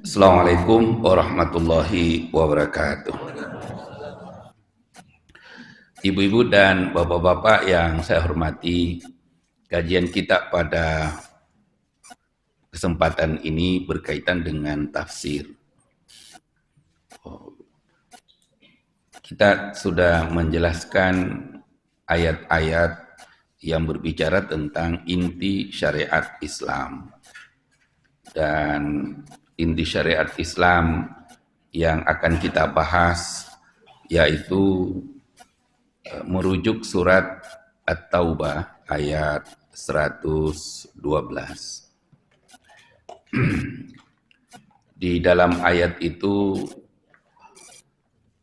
Assalamualaikum warahmatullahi wabarakatuh. Ibu-ibu dan bapak-bapak yang saya hormati, kajian kita pada kesempatan ini berkaitan dengan tafsir. Kita sudah menjelaskan ayat-ayat yang berbicara tentang inti syariat Islam. Dan inti syariat Islam yang akan kita bahas yaitu merujuk surat At-Taubah ayat 112. Di dalam ayat itu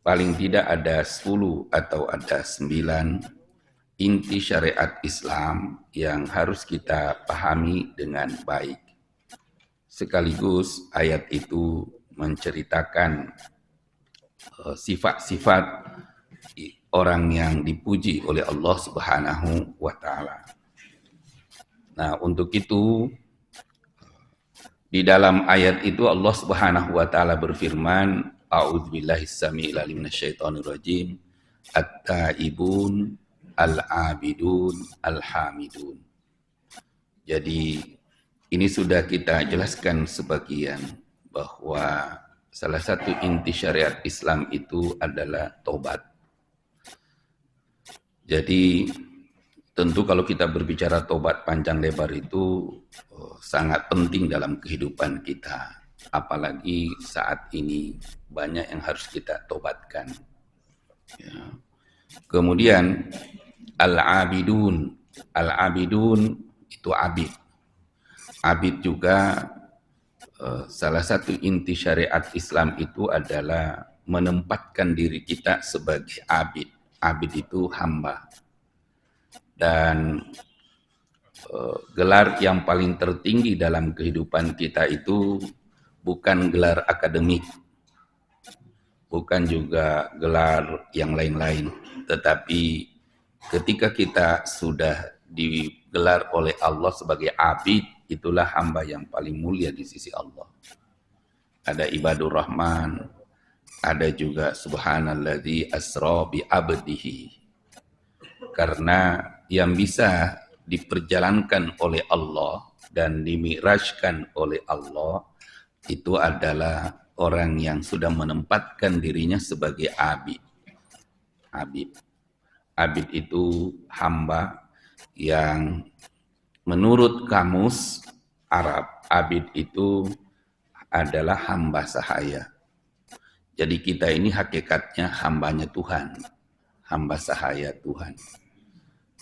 paling tidak ada 10 atau ada 9 inti syariat Islam yang harus kita pahami dengan baik. Sekaligus ayat itu menceritakan sifat-sifat orang yang dipuji oleh Allah Subhanahu wa taala. Nah, untuk itu di dalam ayat itu Allah Subhanahu wa taala berfirman, a'udzubillahi samiil alim minasyaitonir rajim, at-taibun al-abidun al-hamidun. Jadi ini sudah kita jelaskan sebagian bahwa salah satu inti syariat Islam itu adalah taubat. Jadi tentu kalau kita berbicara taubat panjang lebar itu sangat penting dalam kehidupan kita. Apalagi saat ini banyak yang harus kita taubatkan. Ya. Kemudian al-abidun. Al-abidun itu abid. Abid juga salah satu inti syariat Islam itu adalah menempatkan diri kita sebagai abid. Abid itu hamba. Dan gelar yang paling tertinggi dalam kehidupan kita itu bukan gelar akademik, bukan juga gelar yang lain-lain, tetapi ketika kita sudah digelar oleh Allah sebagai abid, itulah hamba yang paling mulia di sisi Allah. Ada ibadur rahman, ada juga subhanalladzi asra bi abdihi. Karena yang bisa diperjalankan oleh Allah dan dimi'rajkan oleh Allah itu adalah orang yang sudah menempatkan dirinya sebagai abid. Abid. Abid itu hamba yang menurut kamus Arab, abid itu adalah hamba sahaya. Jadi kita ini hakikatnya hambanya Tuhan, hamba sahaya Tuhan.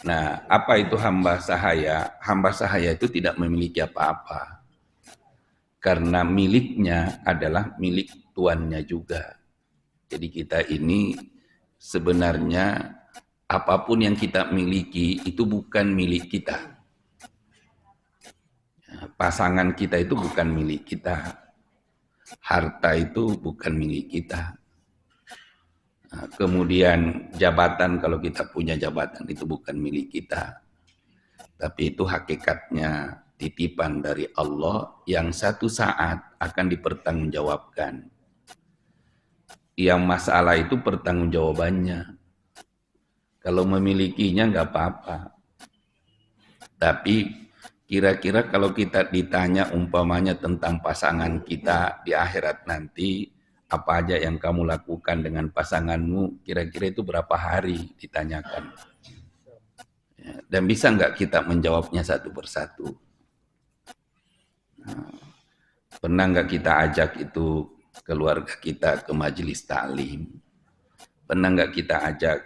Nah, apa itu hamba sahaya? Hamba sahaya itu tidak memiliki apa-apa. Karena miliknya adalah milik tuannya juga. Jadi kita ini sebenarnya apapun yang kita miliki itu bukan milik kita. Pasangan kita itu bukan milik kita. Harta itu bukan milik kita. Kemudian jabatan, kalau kita punya jabatan itu bukan milik kita. Tapi itu hakikatnya titipan dari Allah yang satu saat akan dipertanggungjawabkan. Yang masalah itu pertanggungjawabannya. Kalau memilikinya nggak apa-apa. Tapi kira-kira kalau kita ditanya umpamanya tentang pasangan kita di akhirat nanti, apa aja yang kamu lakukan dengan pasanganmu, kira-kira itu berapa hari ditanyakan. Dan bisa nggak kita menjawabnya satu persatu. Pernah nggak kita ajak itu keluarga kita ke majelis taklim? Pernah nggak kita ajak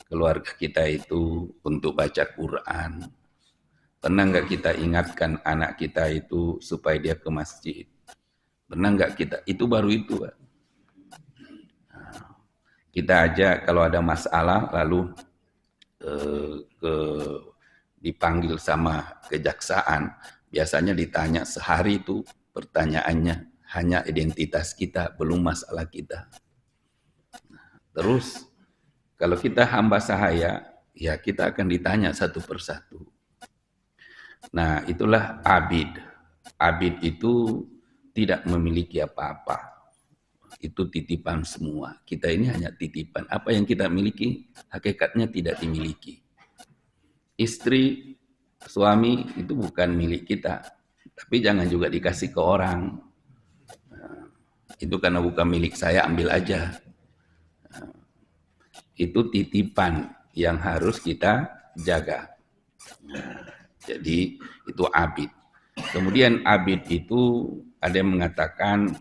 keluarga kita itu untuk baca Quran? Pernah nggak kita ingatkan anak kita itu supaya dia ke masjid? Pernah nggak kita? Itu baru itu, Pak. Kita aja kalau ada masalah lalu dipanggil sama kejaksaan, biasanya ditanya sehari itu pertanyaannya hanya identitas kita, belum masalah kita. Terus kalau kita hamba sahaya, ya kita akan ditanya satu persatu. Nah, itulah abid. Abid itu tidak memiliki apa-apa. Itu titipan semua. Kita ini hanya titipan. Apa yang kita miliki, hakikatnya tidak dimiliki. Istri, suami itu bukan milik kita. Tapi jangan juga dikasih ke orang. Itu karena bukan milik saya, ambil aja. Itu titipan yang harus kita jaga. Jadi itu abid. Kemudian abid itu ada yang mengatakan,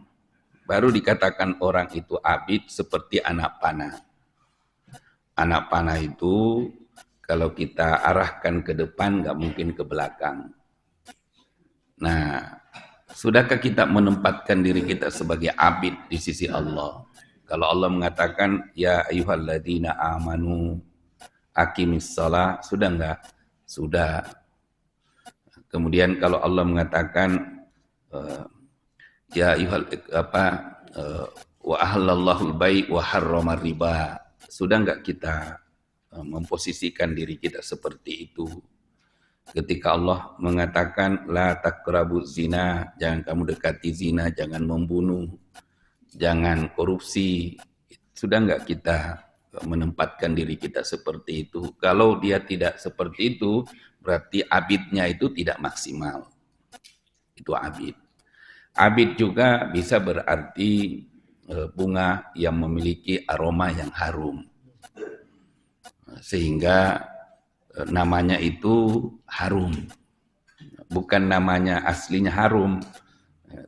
baru dikatakan orang itu abid seperti anak panah. Anak panah itu kalau kita arahkan ke depan nggak mungkin ke belakang. Nah, sudahkah kita menempatkan diri kita sebagai abid di sisi Allah? Kalau Allah mengatakan, ya ayyuhalladzina amanu aqimis shalah, sudah enggak? Sudah. Kemudian kalau Allah mengatakan, ya ayyuhal wa ahallallahu al-bai' wa harrama riba, sudah enggak kita memposisikan diri kita seperti itu? Ketika Allah mengatakan la taqrabuz zina, jangan kamu dekati zina, jangan membunuh, jangan korupsi, sudah enggak kita menempatkan diri kita seperti itu? Kalau dia tidak seperti itu, berarti abidnya itu tidak maksimal. Itu abid. Abid juga bisa berarti bunga yang memiliki aroma yang harum. Sehingga namanya itu harum. Bukan namanya aslinya harum,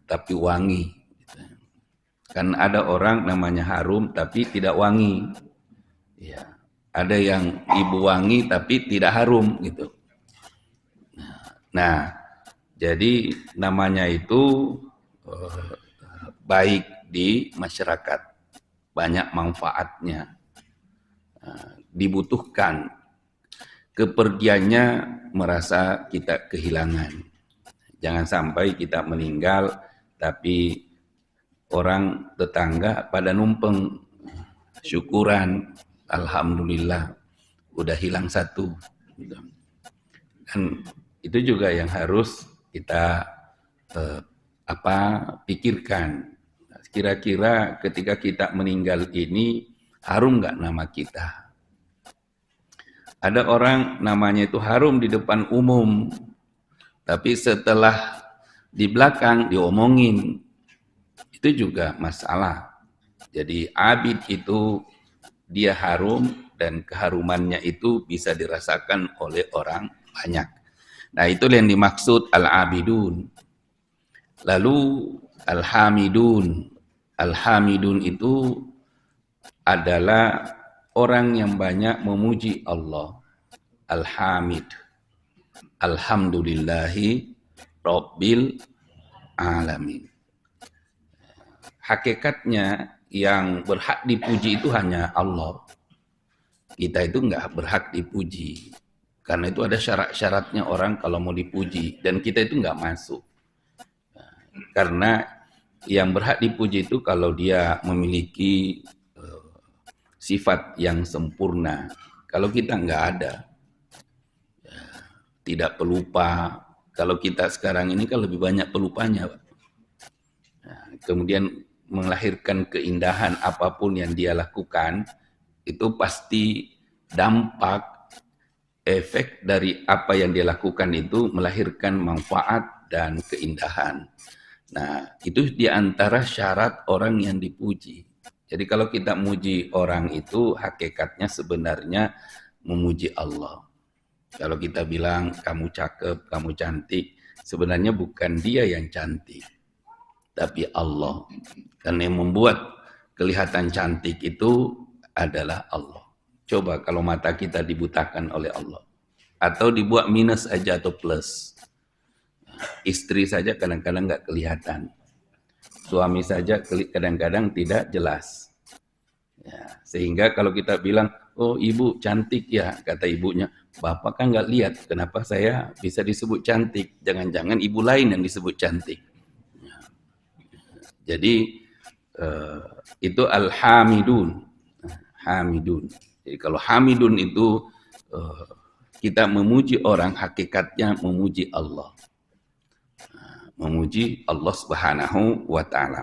tapi wangi. Kan ada orang namanya harum tapi tidak wangi. Ya. Ada yang ibu wangi tapi tidak harum gitu. Nah, jadi namanya itu baik di masyarakat, banyak manfaatnya, dibutuhkan. Kepergiannya merasa kita kehilangan. Jangan sampai kita meninggal tapi orang tetangga pada numpeng syukuran, alhamdulillah udah hilang satu. Dan itu juga yang harus kita pikirkan. Kira-kira ketika kita meninggal ini harum nggak nama kita? Ada orang namanya itu harum di depan umum, tapi setelah di belakang diomongin, itu juga masalah. Jadi abid itu dia harum dan keharumannya itu bisa dirasakan oleh orang banyak. Nah, itu yang dimaksud al-abidun. Lalu al-hamidun. Al-hamidun itu adalah orang yang banyak memuji Allah. Al-hamid. Alhamdulillahi Rabbil alamin. Hakikatnya yang berhak dipuji itu hanya Allah. Kita itu enggak berhak dipuji. Karena itu ada syarat-syaratnya orang kalau mau dipuji. Dan kita itu enggak masuk. Karena yang berhak dipuji itu kalau dia memiliki sifat yang sempurna. Kalau kita enggak ada, tidak pelupa. Kalau kita sekarang ini kan lebih banyak pelupanya. Kemudian melahirkan keindahan apapun yang dia lakukan, itu pasti dampak efek dari apa yang dia lakukan itu melahirkan manfaat dan keindahan. Nah, itu diantara syarat orang yang dipuji. Jadi kalau kita muji orang itu hakikatnya sebenarnya memuji Allah. Kalau kita bilang kamu cakep, kamu cantik, sebenarnya bukan dia yang cantik, tapi Allah. Karena yang membuat kelihatan cantik itu adalah Allah. Coba kalau mata kita dibutakan oleh Allah. Atau dibuat minus aja atau plus. Istri saja kadang-kadang nggak kelihatan. Suami saja kadang-kadang tidak jelas. Ya, sehingga kalau kita bilang, oh ibu cantik ya, kata ibunya, bapak kan nggak lihat, kenapa saya bisa disebut cantik? Jangan-jangan ibu lain yang disebut cantik. Ya. Jadi itu al-hamidun. Hamidun. Jadi kalau hamidun itu kita memuji orang, hakikatnya memuji Allah. memuji Allah Subhanahu wa taala.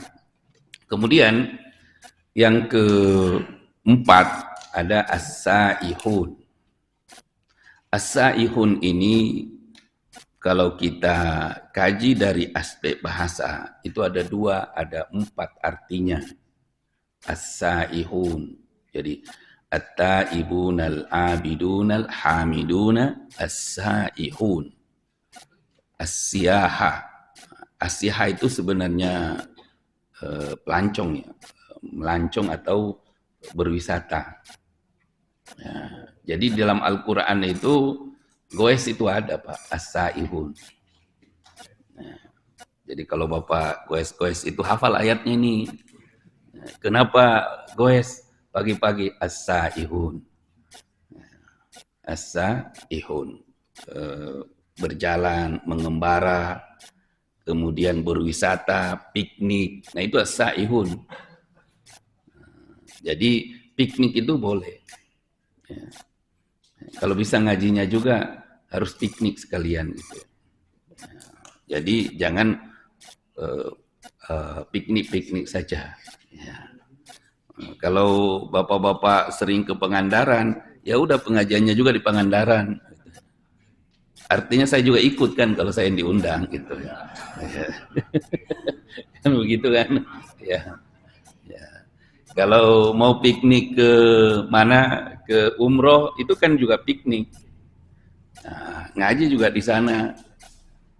Kemudian yang keempat ada as-saihun. As-saihun ini kalau kita kaji dari aspek bahasa, itu ada dua, ada empat artinya. As-saihun. Jadi, at-taibunal abidunal hamiduna as-saihun. As-siyaha. As-siyaha itu sebenarnya pelancong ya. Melancong atau berwisata. Ya, jadi dalam Al-Quran itu goes itu ada Pak, as-saihun. Nah, jadi kalau Bapak goes itu hafal ayatnya nih. Nah, kenapa goes pagi-pagi as-saihun? As-saihun. Berjalan, mengembara, kemudian berwisata, piknik. Nah itu as-saihun. Jadi piknik itu boleh. Ya. Kalau bisa ngajinya juga harus piknik sekalian gitu. Jadi jangan piknik-piknik saja. Ya. Kalau bapak-bapak sering ke Pangandaran, ya udah pengajiannya juga di Pangandaran. Artinya saya juga ikut kan kalau saya diundang gitu. Ya. Kan begitu kan? Ya. Ya. Kalau mau piknik ke mana, ke umroh itu kan juga piknik. Nah, ngaji juga di sana.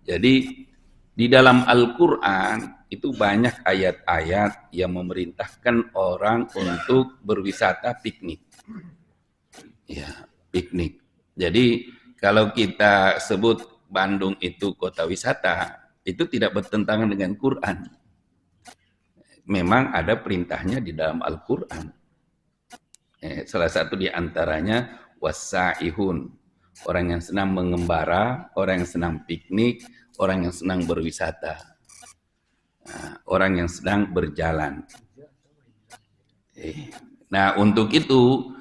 Jadi di dalam Al-Quran itu banyak ayat-ayat yang memerintahkan orang untuk berwisata piknik. Ya, piknik. Jadi kalau kita sebut Bandung itu kota wisata, itu tidak bertentangan dengan Quran. Memang ada perintahnya di dalam Al-Quran. Salah satu di antaranya wasaihun, orang yang senang mengembara, orang yang senang piknik, orang yang senang berwisata, orang yang sedang berjalan. Nah untuk itu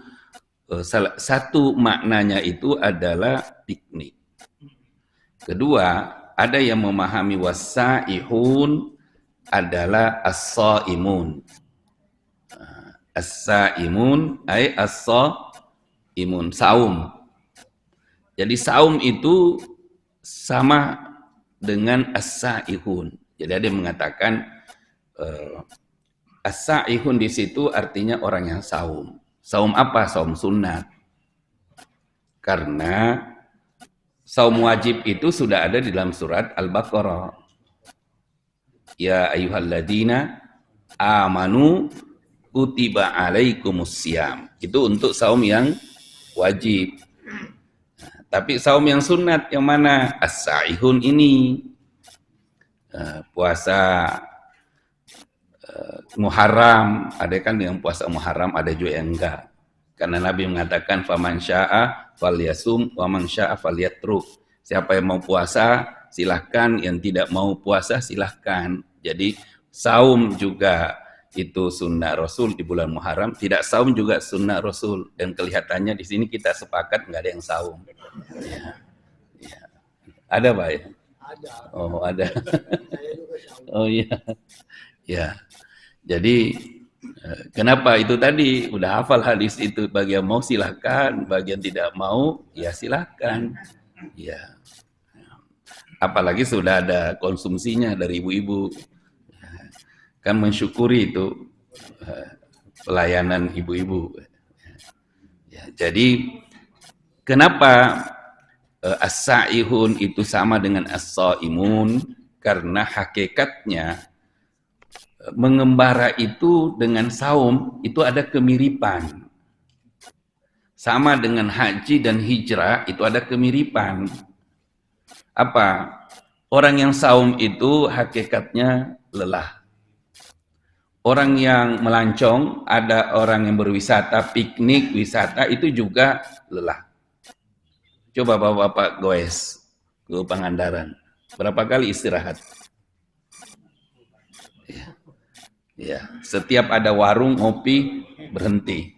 salah satu maknanya itu adalah piknik. Kedua, ada yang memahami wasaihun adalah as-saimun. As-saimun ay as-saimun, saum. Jadi saum itu sama dengan as-saihun. Jadi ada yang mengatakan as-saihun di situ artinya orang yang saum. Saum apa? Saum sunat. Karena saum wajib itu sudah ada di dalam surat Al-Baqarah. Ya ayyuhalladzina amanu kutiba alaikumussyam. Itu untuk saum yang wajib. Nah, tapi saum yang sunat yang mana? As-saihun ini. Puasa Muharram, ada kan yang puasa Muharram, ada juga yang enggak. Karena Nabi mengatakan faman syaa falyasum wa man syaa falyatruk. Siapa yang mau puasa silahkan, yang tidak mau puasa silahkan. Jadi saum juga itu sunnah Rasul di bulan Muharram, tidak saum juga sunnah Rasul, dan kelihatannya di sini kita sepakat nggak ada yang saum. Ya. Ya. Ada Pak ya? Ada. Oh ada. Oh iya. Ya. Jadi kenapa itu tadi udah hafal hadis itu, bagi yang mau silahkan, bagi yang tidak mau ya silahkan. Ya. Apalagi sudah ada konsumsinya dari ibu-ibu. Kan mensyukuri itu pelayanan ibu-ibu. Ya, jadi kenapa as-saihun itu sama dengan as-saimun? Karena hakikatnya mengembara itu dengan saum itu ada kemiripan. Sama dengan haji dan hijrah itu ada kemiripan. Apa? Orang yang saum itu hakikatnya lelah. Orang yang melancong, ada orang yang berwisata, piknik, wisata, itu juga lelah. Coba bapak-bapak goes ke Pangandaran. Berapa kali istirahat? Ya. Ya. Setiap ada warung, ngopi, berhenti.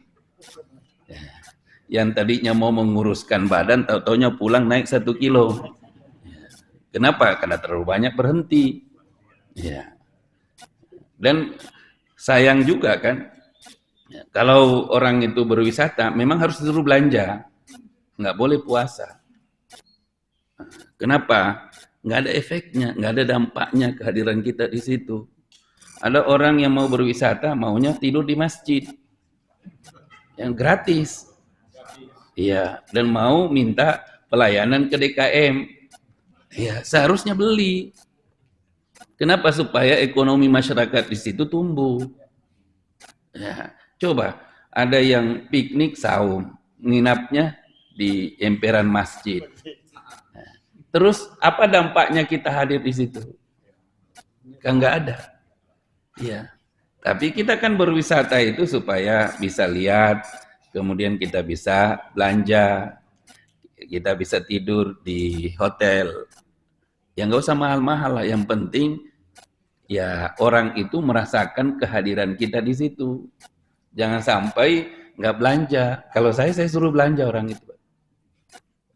Ya. Yang tadinya mau menguruskan badan, tahu-taunya pulang naik 1 kilo. Ya. Kenapa? Karena terlalu banyak berhenti. Ya. Dan sayang juga kan, kalau orang itu berwisata, memang harus disuruh belanja, nggak boleh puasa. Kenapa? Nggak ada efeknya, nggak ada dampaknya kehadiran kita di situ. Ada orang yang mau berwisata, maunya tidur di masjid, yang gratis. Iya, dan mau minta pelayanan ke DKM. Ya, seharusnya beli. Kenapa? Supaya ekonomi masyarakat di situ tumbuh. Ya, coba ada yang piknik saum, nginapnya di emperan masjid. Terus apa dampaknya kita hadir di situ? Kan nggak ada. Ya. Tapi kita kan berwisata itu supaya bisa lihat, kemudian kita bisa belanja, kita bisa tidur di hotel. Ya nggak usah mahal-mahal lah, yang penting ya orang itu merasakan kehadiran kita di situ. Jangan sampai nggak belanja. Kalau saya suruh belanja orang itu.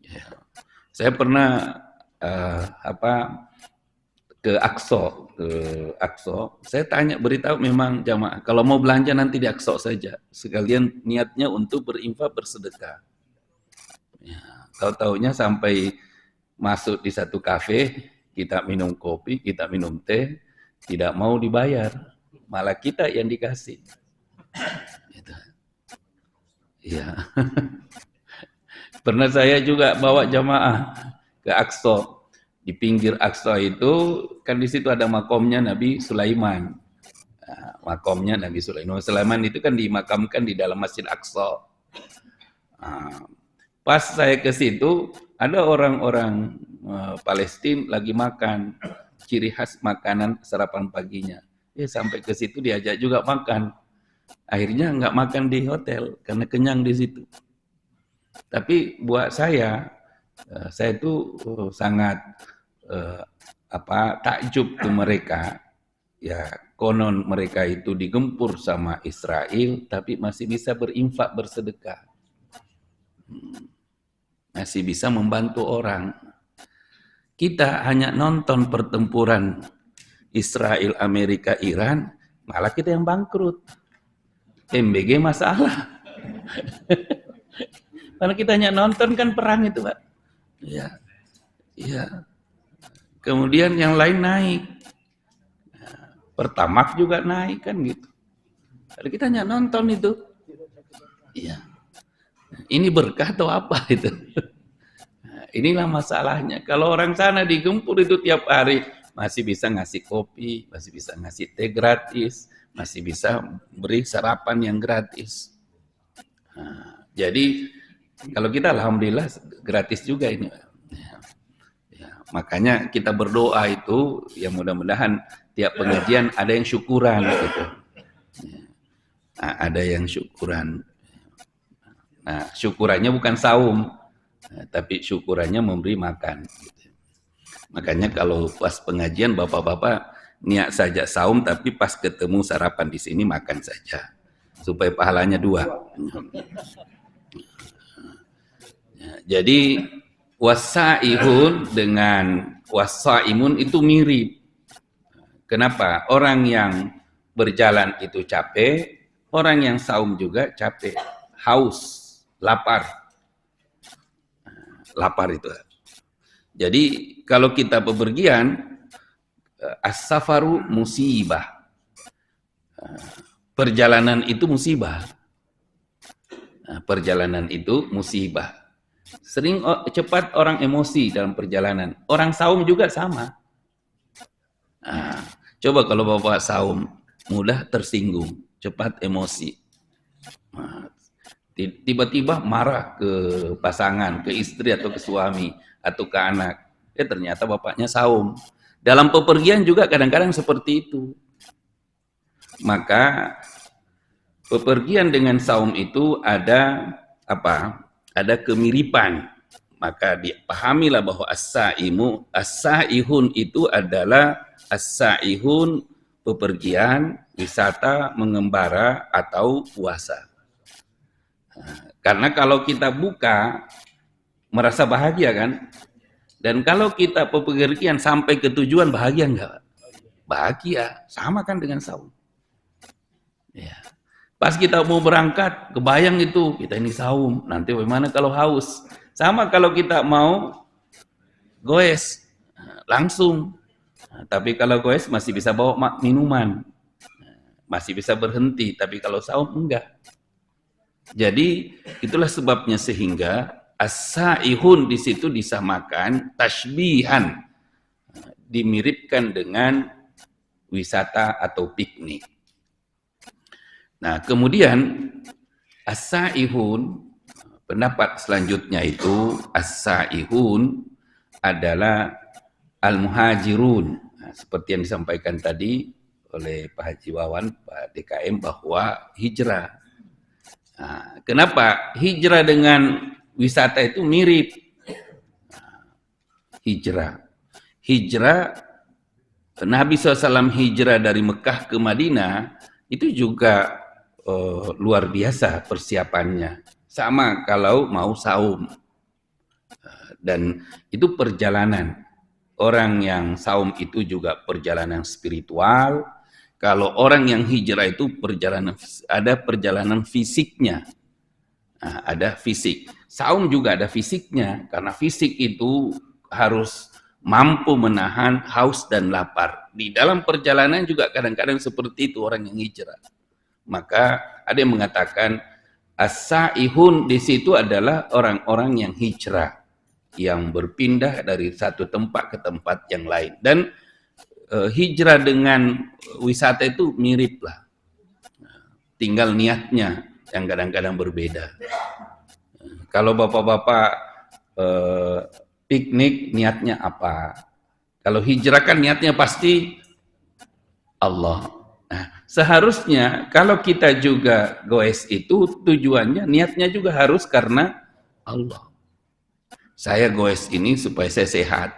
Ya. Saya pernah ke Aqsa. Saya tanya, beritahu memang jamaah, kalau mau belanja nanti di Aqsa saja. Sekalian niatnya untuk berinfak, bersedekah. Ya, tahu-taunya sampai masuk di satu kafe, kita minum kopi, kita minum teh, tidak mau dibayar, malah kita yang dikasih. Gitu. Ya. Pernah saya juga bawa jamaah ke Aqsa. Di pinggir Aqsa itu kan di situ ada makomnya Nabi Sulaiman. Nah, makomnya Nabi Sulaiman. Sulaiman itu kan dimakamkan di dalam Masjid Aqsa. Nah, pas saya ke situ ada orang-orang Palestina lagi makan, ciri khas makanan sarapan paginya. Sampai ke situ diajak juga makan. Akhirnya nggak makan di hotel karena kenyang di situ. Tapi buat saya itu sangat takjub ke mereka. Ya, konon mereka itu digempur sama Israel, tapi masih bisa berinfak, bersedekah. Masih bisa membantu orang. Kita hanya nonton pertempuran Israel, Amerika, Iran, malah kita yang bangkrut. MBG masalah. Karena kita hanya nonton kan perang itu, Pak. Ya, ya. Kemudian yang lain naik. Pertamax juga naik kan gitu. Kalau kita hanya nonton itu. Iya. Ini berkah atau apa itu? Nah, inilah masalahnya. Kalau orang sana digempur itu tiap hari, masih bisa ngasih kopi, masih bisa ngasih teh gratis, masih bisa beri sarapan yang gratis. Nah, jadi kalau kita alhamdulillah gratis juga ini. Makanya kita berdoa itu, ya mudah-mudahan tiap pengajian ada yang syukuran gitu. Nah, ada yang syukuran. Nah, syukurannya bukan saum, tapi syukurannya memberi makan. Gitu. Makanya kalau pas pengajian bapak-bapak niat saja saum, tapi pas ketemu sarapan di sini makan saja, supaya pahalanya 2. Jadi wasaihun dengan wasaimun itu mirip. Kenapa? Orang yang berjalan itu capek, orang yang saum juga capek, haus, lapar. Lapar itu. Jadi kalau kita bepergian, as-safaru musibah. Perjalanan itu musibah. Perjalanan itu musibah. Sering cepat orang emosi dalam perjalanan. Orang saum juga sama. Nah, coba kalau bapak saum, mudah tersinggung, cepat emosi. Nah, tiba-tiba marah ke pasangan, ke istri atau ke suami, atau ke anak. Ternyata bapaknya saum. Dalam pepergian juga kadang-kadang seperti itu. Maka pepergian dengan saum itu ada apa? Ada kemiripan, maka dipahamilah bahwa as-saihun itu adalah as-saihun bepergian, wisata, mengembara atau puasa. Karena kalau kita buka merasa bahagia kan, dan kalau kita bepergian sampai ke tujuan bahagia enggak? bahagia, sama kan dengan saum. Ya. Pas kita mau berangkat, kebayang itu kita ini saum. Nanti bagaimana kalau haus? Sama kalau kita mau goes, langsung. Tapi kalau goes masih bisa bawa minuman, masih bisa berhenti. Tapi kalau saum enggak. Jadi itulah sebabnya sehingga as-saihun di situ disamakan tashbihan, dimiripkan dengan wisata atau piknik. Nah, kemudian as-saihun, pendapat selanjutnya itu as-saihun adalah al-muhajirun. Nah, seperti yang disampaikan tadi oleh Pak Haji Wawan, Pak DKM, bahwa hijrah. Nah, kenapa hijrah dengan wisata itu mirip? Hijrah. Nabi SAW hijrah dari Mekah ke Madinah, itu juga luar biasa persiapannya. Sama kalau mau saum. Dan itu perjalanan. Orang yang saum itu juga perjalanan spiritual. Kalau orang yang hijrah itu ada perjalanan fisiknya. Nah, ada fisik. Saum juga ada fisiknya. Karena fisik itu harus mampu menahan haus dan lapar. Di dalam perjalanan juga kadang-kadang seperti itu orang yang hijrah. Maka ada yang mengatakan as-saihun di situ adalah orang-orang yang hijrah, yang berpindah dari satu tempat ke tempat yang lain. Dan hijrah dengan wisata itu mirip lah. Tinggal niatnya yang kadang-kadang berbeda. Kalau bapak-bapak piknik niatnya apa? Kalau hijrah kan niatnya pasti Allah. Nah, seharusnya kalau kita juga goes itu tujuannya, niatnya juga harus karena Allah. Saya goes ini supaya saya sehat.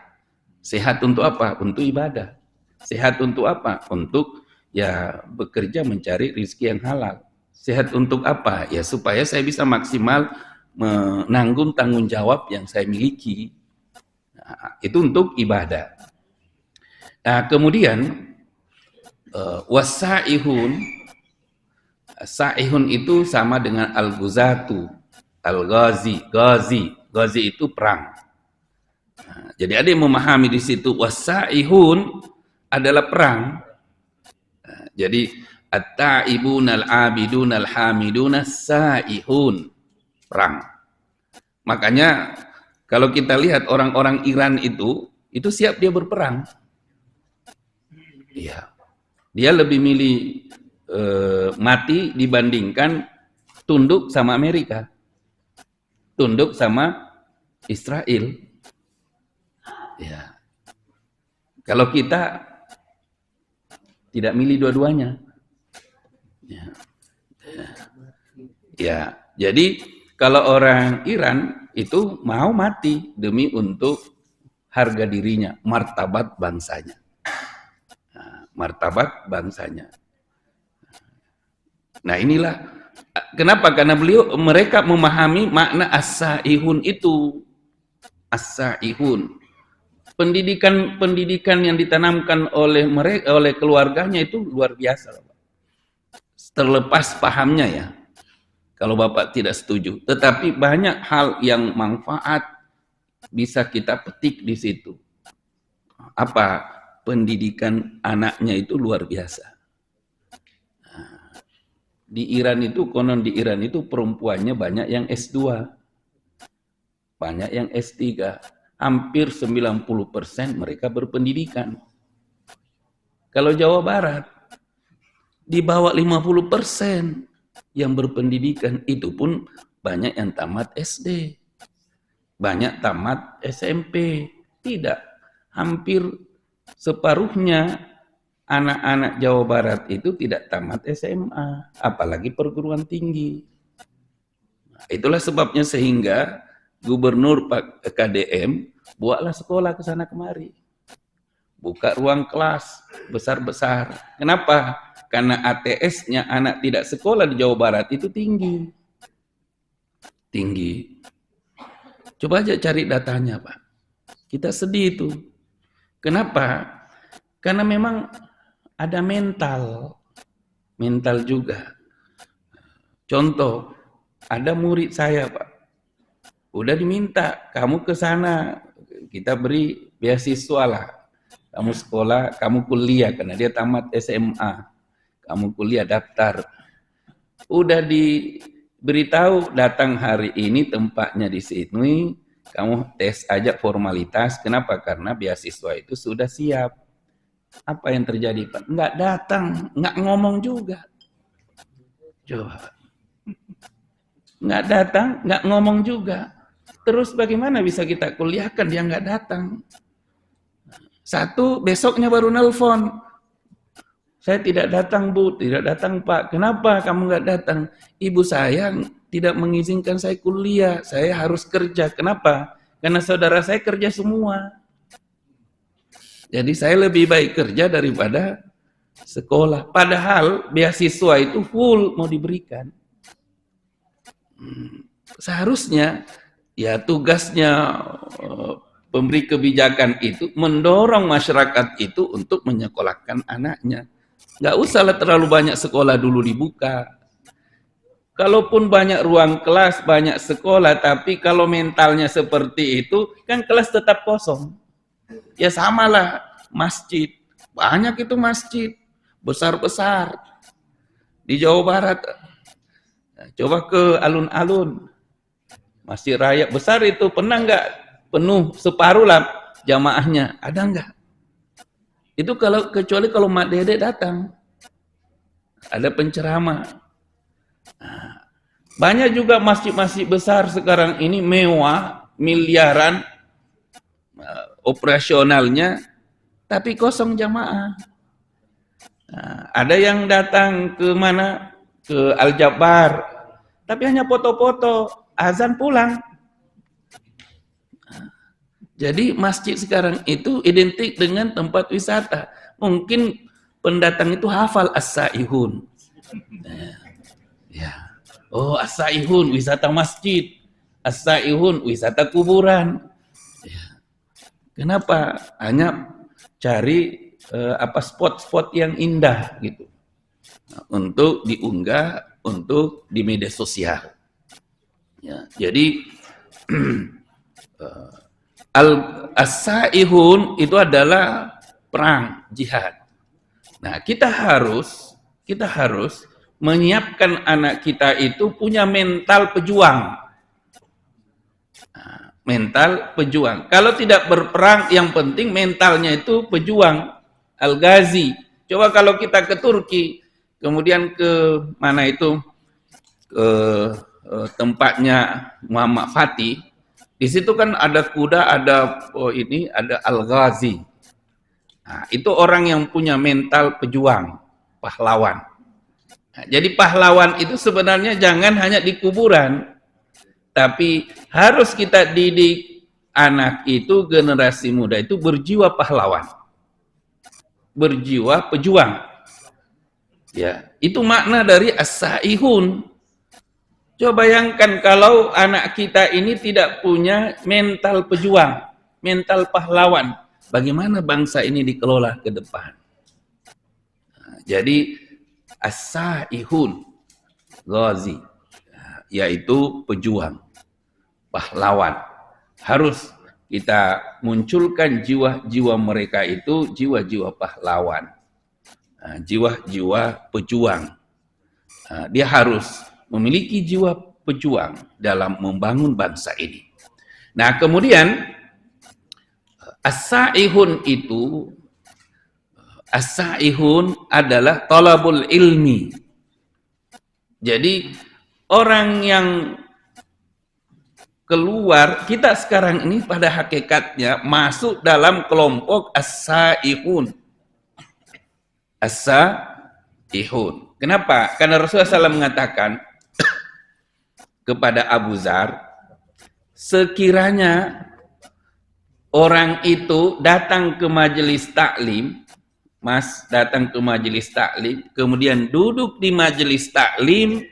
Sehat untuk apa? Untuk ibadah. Sehat untuk apa? Untuk ya bekerja mencari rezeki yang halal. Sehat untuk apa? Ya supaya saya bisa maksimal menanggung tanggung jawab yang saya miliki. Nah, itu untuk ibadah. Nah, kemudian wasaihun, saihun itu sama dengan al-ghuzatu, al-ghazi, ghazi itu perang. Nah, jadi ada yang memahami di situ wasaihun adalah perang. Nah, jadi at-taibun al-abidun al-hamidun saihun, perang. Makanya kalau kita lihat orang-orang Iran itu siap dia berperang. Iya. Dia lebih milih mati dibandingkan tunduk sama Amerika, tunduk sama Israel. Ya. Kalau kita tidak milih dua-duanya. Ya. Ya. Jadi kalau orang Iran itu mau mati demi untuk harga dirinya, martabat bangsanya. Martabat bangsanya. Nah, inilah kenapa? Karena mereka memahami makna as-saihun itu. As-saihun. Pendidikan yang ditanamkan oleh mereka, oleh keluarganya itu luar biasa. Terlepas pahamnya ya. Kalau Bapak tidak setuju, tetapi banyak hal yang manfaat bisa kita petik di situ. Apa? Pendidikan anaknya itu luar biasa. Di Iran itu, konon di Iran itu perempuannya banyak yang S2, banyak yang S3, hampir 90% mereka berpendidikan. Kalau Jawa Barat, di bawah 50% yang berpendidikan, itu pun banyak yang tamat SD, banyak tamat SMP, tidak, hampir separuhnya anak-anak Jawa Barat itu tidak tamat SMA, apalagi perguruan tinggi. Nah, itulah sebabnya sehingga Gubernur Pak KDM buatlah sekolah ke sana kemari. Buka ruang kelas besar-besar. Kenapa? Karena ATS-nya anak tidak sekolah di Jawa Barat itu tinggi. Tinggi. Coba aja cari datanya, Pak. Kita sedih itu. Kenapa? Karena memang ada mental juga. Contoh, ada murid saya, Pak, udah diminta, kamu ke sana, kita beri beasiswa lah. Kamu sekolah, kamu kuliah, karena dia tamat SMA. Kamu kuliah, daftar. Udah diberitahu, datang hari ini, tempatnya di sini, kamu tes aja formalitas. Kenapa? Karena beasiswa itu sudah siap. Apa yang terjadi, Pak? Nggak datang, nggak ngomong juga. Coba. Nggak datang, nggak ngomong juga. Terus bagaimana bisa kita kuliahkan dia nggak datang? Satu, besoknya baru nelpon. Saya tidak datang, Bu, tidak datang, Pak. Kenapa kamu nggak datang? Ibu saya tidak mengizinkan saya kuliah, saya harus kerja. Kenapa? Karena saudara saya kerja semua. Jadi saya lebih baik kerja daripada sekolah. Padahal beasiswa itu full mau diberikan. Seharusnya ya tugasnya pemberi kebijakan itu mendorong masyarakat itu untuk menyekolahkan anaknya. Nggak usahlah terlalu banyak sekolah dulu dibuka. Kalaupun banyak ruang kelas, banyak sekolah, tapi kalau mentalnya seperti itu, kan kelas tetap kosong. Ya samalah masjid. Banyak itu masjid, besar-besar. Di Jawa Barat, coba ke alun-alun. Masjid raya besar itu, pernah nggak penuh separuh lah jamaahnya? Ada nggak? Itu kecuali kalau Mak Dede datang. Ada penceramah. Banyak juga masjid-masjid besar sekarang ini mewah, miliaran operasionalnya, tapi kosong jamaah. Ada yang datang ke mana? Ke Al-Jabar, tapi hanya foto-foto, azan pulang. Jadi masjid sekarang itu identik dengan tempat wisata. Mungkin pendatang itu hafal as-saihun. Ya. Oh, as-saihun wisata masjid, as-saihun wisata kuburan. Ya. Kenapa? Hanya cari spot-spot yang indah gitu. Untuk diunggah, untuk di media sosial. Ya, jadi as-saihun itu adalah perang, jihad. Nah, kita harus menyiapkan anak kita itu punya mental pejuang. Mental pejuang. Kalau tidak berperang, yang penting mentalnya itu pejuang. Al-Ghazi. Coba kalau kita ke Turki, kemudian ke mana itu, ke tempatnya Muhammad Fatih, di situ kan ada kuda, ada ada Al-Ghazi. Nah, itu orang yang punya mental pejuang, pahlawan. Nah, jadi pahlawan itu sebenarnya jangan hanya di kuburan, tapi harus kita didik anak itu, generasi muda itu berjiwa pahlawan, berjiwa pejuang. Ya, itu makna dari as-saihun. Coba bayangkan kalau anak kita ini tidak punya mental pejuang, mental pahlawan, bagaimana bangsa ini dikelola ke depan? Nah, jadi as-saihun, ghazi, yaitu pejuang, pahlawan. Harus kita munculkan jiwa-jiwa mereka itu, jiwa-jiwa pahlawan, jiwa-jiwa pejuang. Dia harus memiliki jiwa pejuang dalam membangun bangsa ini. Nah, kemudian as-saihun itu, as-saihun adalah talabul ilmi. Jadi orang yang keluar, kita sekarang ini pada hakikatnya masuk dalam kelompok as-saihun. As-saihun. Kenapa? Karena Rasulullah SAW mengatakan kepada Abu Dzar, sekiranya orang itu datang ke majelis taklim, Mas datang ke majelis taklim, kemudian duduk di majelis taklim,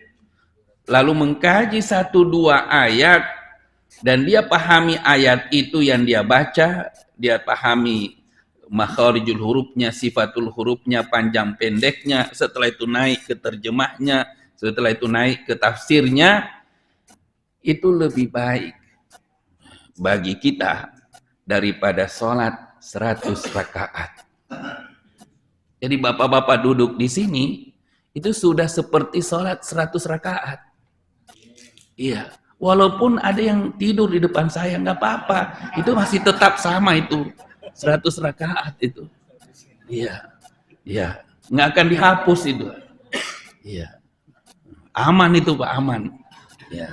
lalu mengkaji 1-2 ayat, dan dia pahami ayat itu yang dia baca, dia pahami makharijul hurufnya, sifatul hurufnya, panjang pendeknya, setelah itu naik ke terjemahnya, setelah itu naik ke tafsirnya, itu lebih baik bagi kita daripada sholat 100 rakaat. Jadi bapak-bapak duduk di sini, itu sudah seperti sholat 100 rakaat. Iya, walaupun ada yang tidur di depan saya, nggak apa-apa. Itu masih tetap sama itu, 100 rakaat itu. Iya, iya, nggak akan dihapus itu. Iya, aman itu Pak, aman. Ya.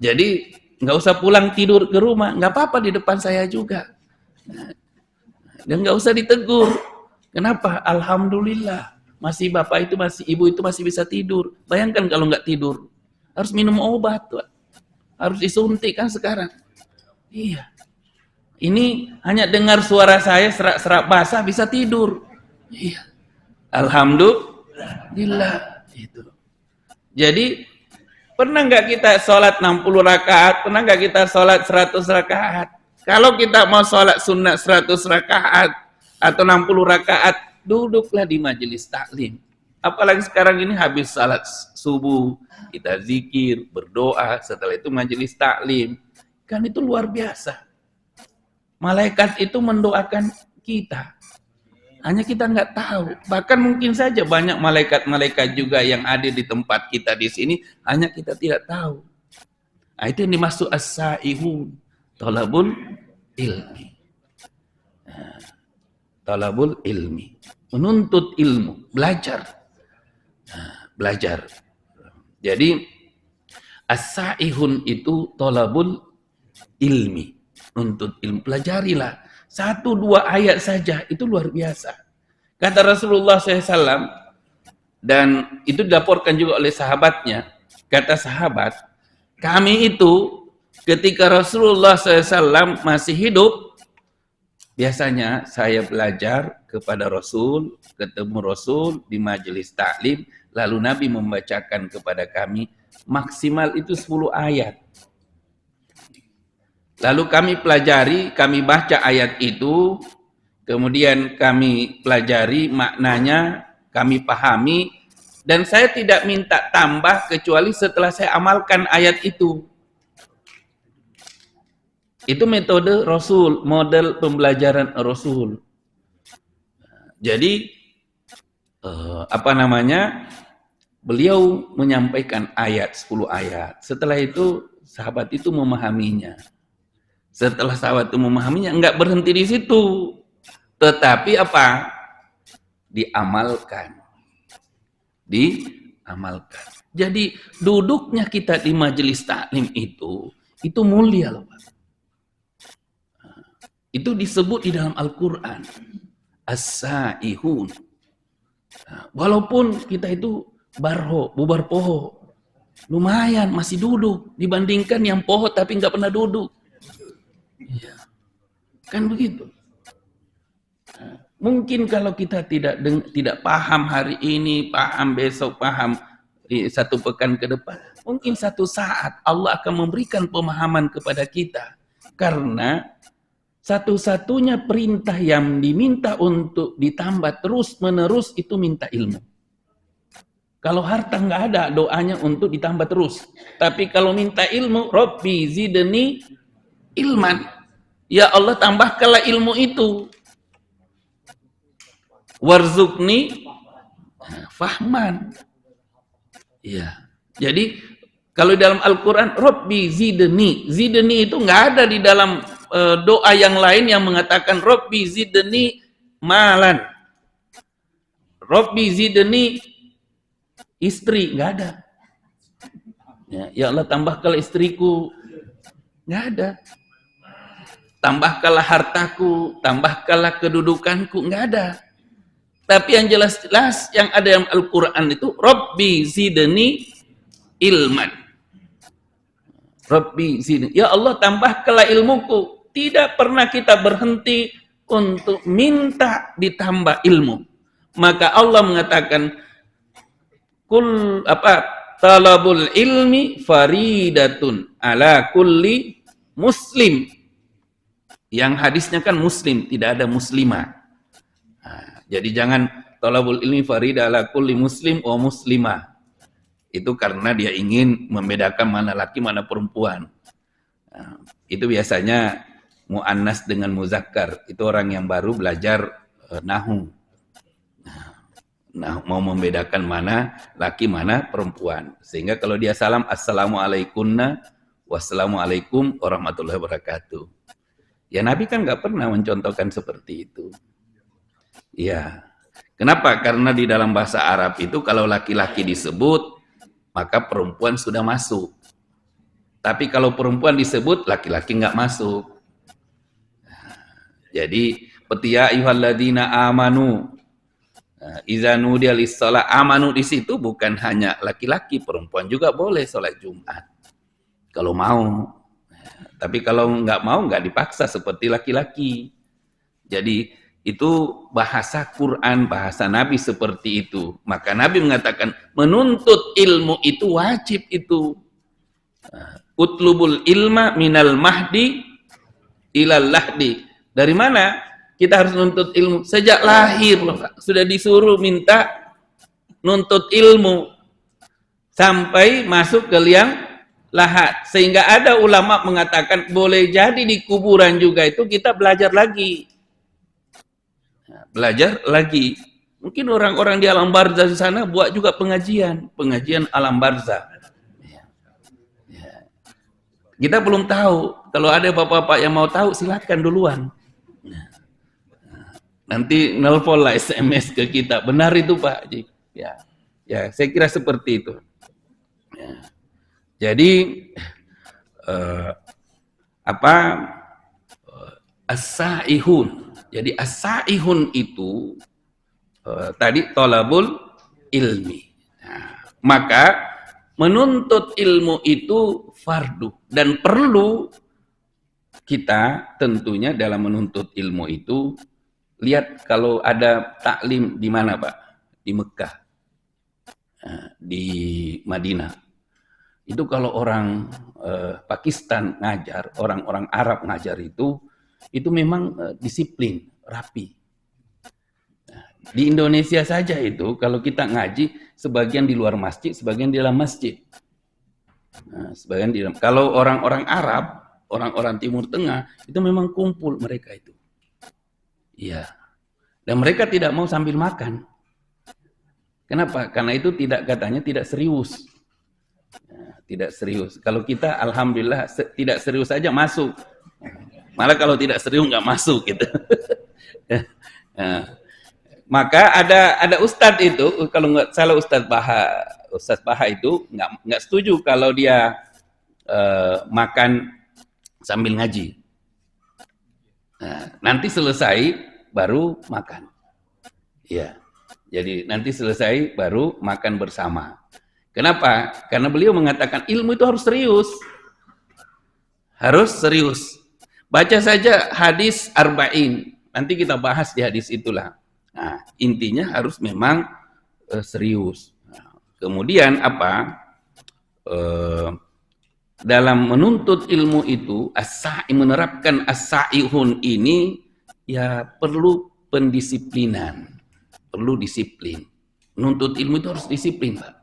Jadi nggak usah pulang tidur ke rumah, nggak apa-apa di depan saya juga. Dan nggak usah ditegur. Kenapa? Alhamdulillah, masih bapak itu, masih ibu itu masih bisa tidur. Bayangkan kalau nggak tidur, harus minum obat, Pak. Harus disuntik kan sekarang. Iya. Ini hanya dengar suara saya serak-serak basah bisa tidur. Iya. Alhamdulillah. Itu. Jadi pernah nggak kita sholat 60 rakaat? Pernah nggak kita sholat 100 rakaat? Kalau kita mau sholat sunnah 100 rakaat atau 60 rakaat, duduklah di majelis taklim. Apalagi sekarang ini habis salat subuh, kita zikir, berdoa, setelah itu majelis taklim. Kan itu luar biasa. Malaikat itu mendoakan kita. Hanya kita nggak tahu. Bahkan mungkin saja banyak malaikat-malaikat juga yang ada di tempat kita di sini, hanya kita tidak tahu. Nah, itu yang dimaksud as-saihun, talabul ilmi. Talabul ilmi, menuntut ilmu, belajar. Belajar. Jadi as-saihun itu talabul ilmi, menuntut ilmu. Pelajarilah 1-2 ayat saja, itu luar biasa. Kata Rasulullah SAW, dan itu dilaporkan juga oleh sahabatnya, kata sahabat, kami itu ketika Rasulullah SAW masih hidup, biasanya saya belajar kepada Rasul, ketemu Rasul di majelis taklim, lalu Nabi membacakan kepada kami, maksimal itu 10 ayat. Lalu kami pelajari, kami baca ayat itu, kemudian kami pelajari maknanya, kami pahami, dan saya tidak minta tambah kecuali setelah saya amalkan ayat itu. Itu metode Rasul, model pembelajaran Rasul. Jadi, beliau menyampaikan ayat, 10 ayat. Setelah itu, sahabat itu memahaminya. Setelah sahabat itu memahaminya, enggak berhenti di situ. Tetapi apa? Diamalkan. Diamalkan. Jadi, duduknya kita di majelis taklim itu mulia loh, Pak. Itu disebut di dalam Al-Quran. As-saihun. Walaupun kita itu bubar poho. Lumayan, masih duduk. Dibandingkan yang poho tapi nggak pernah duduk. Ya. Kan begitu. Mungkin kalau kita tidak paham hari ini, paham besok, paham 1 pekan ke depan. Mungkin satu saat Allah akan memberikan pemahaman kepada kita. Karena satu-satunya perintah yang diminta untuk ditambah terus-menerus itu minta ilmu. Kalau harta nggak ada, doanya untuk ditambah terus. Tapi kalau minta ilmu, Rabbi zidni ilman. Ya Allah, tambahkanlah ilmu itu. Warzukni fahman. Ya. Jadi kalau dalam Al-Quran, Rabbi zidni. Zidni itu nggak ada di dalam doa yang lain yang mengatakan Rabbi zidni malan, Rabbi zidni istri, nggak ada. Ya Allah, tambahkanlah istriku, nggak ada. Tambahkanlah hartaku, tambahkanlah kedudukanku, nggak ada. Tapi yang jelas-jelas yang ada dalam Al-Quran itu Rabbi zidni ilman. Rabbi zidni, ya Allah, tambahkanlah ilmuku. Tidak pernah kita berhenti untuk minta ditambah ilmu. Maka Allah mengatakan, talabul ilmi faridatun ala kulli muslim. Yang hadisnya kan muslim, tidak ada muslimah. Jadi jangan thalabul ilmi faridah ala kulli muslim wa muslimah. Itu karena dia ingin membedakan mana laki mana perempuan. Itu biasanya muannas dengan muzakkar. Itu orang yang baru belajar nahu. Nah, mau membedakan mana laki mana perempuan. Sehingga kalau dia salam assalamualaikumna wassalamualaikum warahmatullahi wabarakatuh. Ya Nabi kan nggak pernah mencontohkan seperti itu. Ya. Kenapa? Karena di dalam bahasa Arab itu kalau laki-laki disebut maka perempuan sudah masuk. Tapi kalau perempuan disebut laki-laki nggak masuk. Jadi ya ayyuhalladzina amanu iza nudiya lis-shalah, amanu di situ bukan hanya laki-laki, perempuan juga boleh sholat Jumat kalau mau. Tapi kalau nggak mau nggak dipaksa seperti laki-laki. Jadi itu bahasa Quran, bahasa Nabi seperti itu. Maka Nabi mengatakan menuntut ilmu itu wajib itu. Utlubul ilma minal mahdi ilal lahdi. Dari mana kita harus nuntut ilmu? Sejak lahir sudah disuruh minta nuntut ilmu sampai masuk ke liang lahat. Sehingga ada ulama mengatakan boleh jadi di kuburan juga itu kita belajar lagi. Belajar lagi. Mungkin orang-orang di alam barzah di sana buat juga pengajian alam barzah. Kita belum tahu. Kalau ada bapak-bapak yang mau tahu silakan duluan. Nanti nelpon lah SMS ke kita. Benar itu Pak. Ya, saya kira seperti itu. Ya. Jadi as-sa'ihun. Jadi as-sa'ihun itu tadi thalabul ilmi. Nah, maka menuntut ilmu itu fardu dan perlu kita tentunya dalam menuntut ilmu itu lihat kalau ada taklim di mana Pak? Di Mekah, di Madinah. Itu kalau orang Pakistan ngajar, orang-orang Arab ngajar itu memang disiplin, rapi. Di Indonesia saja itu kalau kita ngaji sebagian di luar masjid, sebagian di dalam masjid. Nah, sebagian di dalam. Kalau orang-orang Arab, orang-orang Timur Tengah itu memang kumpul mereka itu. Iya. Dan mereka tidak mau sambil makan. Kenapa? Karena itu katanya tidak serius. Nah, tidak serius. Kalau kita alhamdulillah tidak serius saja masuk. Malah kalau tidak serius nggak masuk gitu. Nah, maka ada ustadz itu, kalau nggak salah Ustadz Baha itu nggak setuju kalau dia makan sambil ngaji. Nah, nanti selesai baru makan. Ya, jadi nanti selesai baru makan bersama. Kenapa? Karena beliau mengatakan ilmu itu harus serius. Harus serius. Baca saja hadis arba'in. Nanti kita bahas di hadis itulah. Nah, intinya harus memang serius. Nah, kemudian apa? Dalam menuntut ilmu itu, menerapkan as-sa'ihun ini ya perlu pendisiplinan, perlu disiplin. Menuntut ilmu itu harus disiplin, Pak.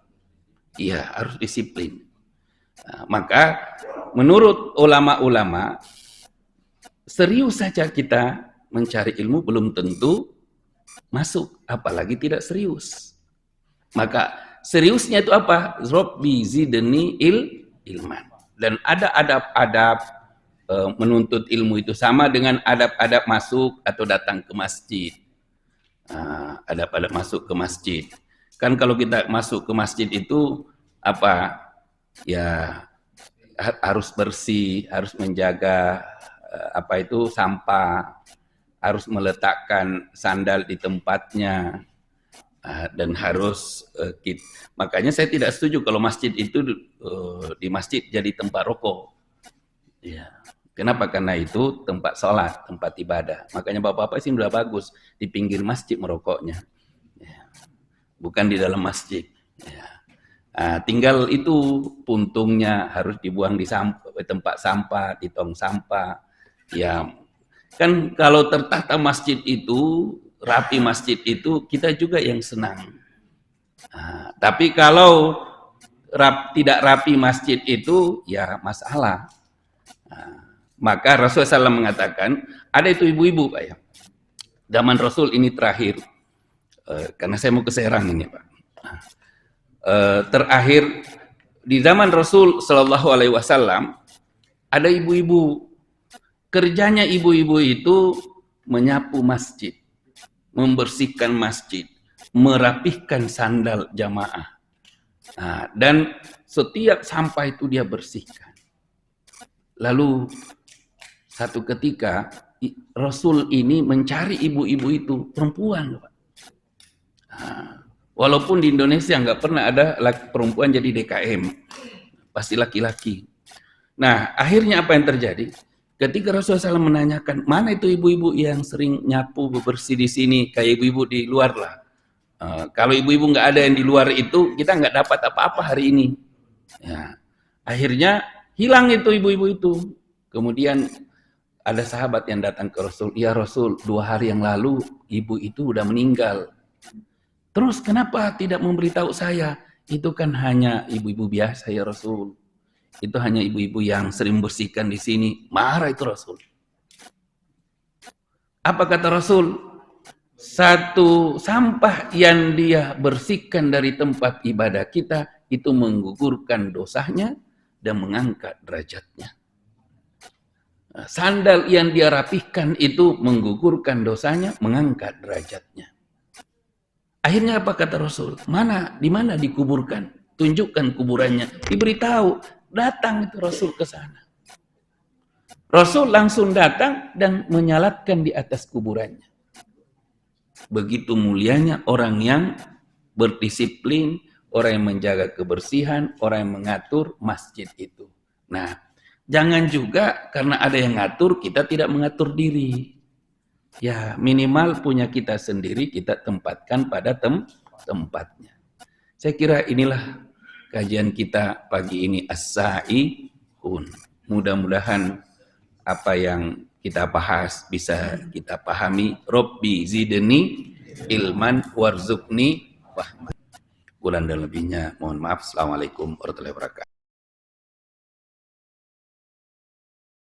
Iya, harus disiplin. Nah, maka menurut ulama-ulama, serius saja kita mencari ilmu belum tentu masuk, apalagi tidak serius. Maka seriusnya itu apa? Rabbi zidni ilman. Dan ada adab-adab menuntut ilmu itu sama dengan adab-adab masuk atau datang ke masjid. Adab-adab masuk ke masjid. Kan kalau kita masuk ke masjid itu apa? Ya harus bersih, harus menjaga sampah, harus meletakkan sandal di tempatnya, dan harus makanya saya tidak setuju kalau masjid itu di masjid jadi tempat rokok. Ya. Kenapa? Karena itu tempat sholat, tempat ibadah. Makanya bapak-bapak sih udah bagus di pinggir masjid merokoknya, ya. Bukan di dalam masjid. Ya. Tinggal itu puntungnya harus dibuang di tempat sampah, di tong sampah. Ya, Kan kalau tertata masjid itu, rapi masjid itu, kita juga yang senang. Nah, tapi kalau tidak rapi masjid itu, ya masalah. Nah, maka Rasulullah SAW mengatakan, ada itu ibu-ibu Pak ya. Zaman Rasul ini terakhir, karena saya mau ke Serang ini Pak. Terakhir di zaman Rasul Shallallahu Alaihi Wasallam ada ibu-ibu, kerjanya ibu-ibu itu menyapu masjid, membersihkan masjid, merapihkan sandal jamaah. Nah, dan setiap sampah itu dia bersihkan. Lalu satu ketika Rasul ini mencari ibu-ibu itu perempuan, Pak. Nah, walaupun di Indonesia nggak pernah ada perempuan jadi DKM, pasti laki-laki. Nah, akhirnya apa yang terjadi? Ketika Rasulullah SAW menanyakan, mana itu ibu-ibu yang sering nyapu bersih di sini, kayak ibu-ibu di luar lah. Kalau ibu-ibu nggak ada yang di luar itu, kita nggak dapat apa-apa hari ini. Ya. Akhirnya hilang itu ibu-ibu itu. Kemudian ada sahabat yang datang ke Rasul, ya Rasul, 2 hari yang lalu ibu itu udah meninggal. Terus kenapa tidak memberitahu saya? Itu kan hanya ibu-ibu biasa ya Rasul. Itu hanya ibu-ibu yang sering bersihkan di sini. Marah itu Rasul. Apa kata Rasul? Satu sampah yang dia bersihkan dari tempat ibadah kita itu menggugurkan dosanya dan mengangkat derajatnya. Sandal yang dia rapihkan itu menggugurkan dosanya, mengangkat derajatnya. Akhirnya apa kata Rasul? Di mana dikuburkan? Tunjukkan kuburannya. Diberitahu, datang itu Rasul ke sana. Rasul langsung datang dan menyalatkan di atas kuburannya. Begitu mulianya orang yang berdisiplin, orang yang menjaga kebersihan, orang yang mengatur masjid itu. Nah, jangan juga karena ada yang ngatur, kita tidak mengatur diri. Ya, minimal punya kita sendiri, kita tempatkan pada tempatnya. Saya kira inilah kajian kita pagi ini, As-Sa'ihun. Mudah-mudahan apa yang kita bahas bisa kita pahami. Robbi zidni ilman warzuqni fahman. Kurang dan lebihnya mohon maaf. Assalamualaikum warahmatullahi wabarakatuh.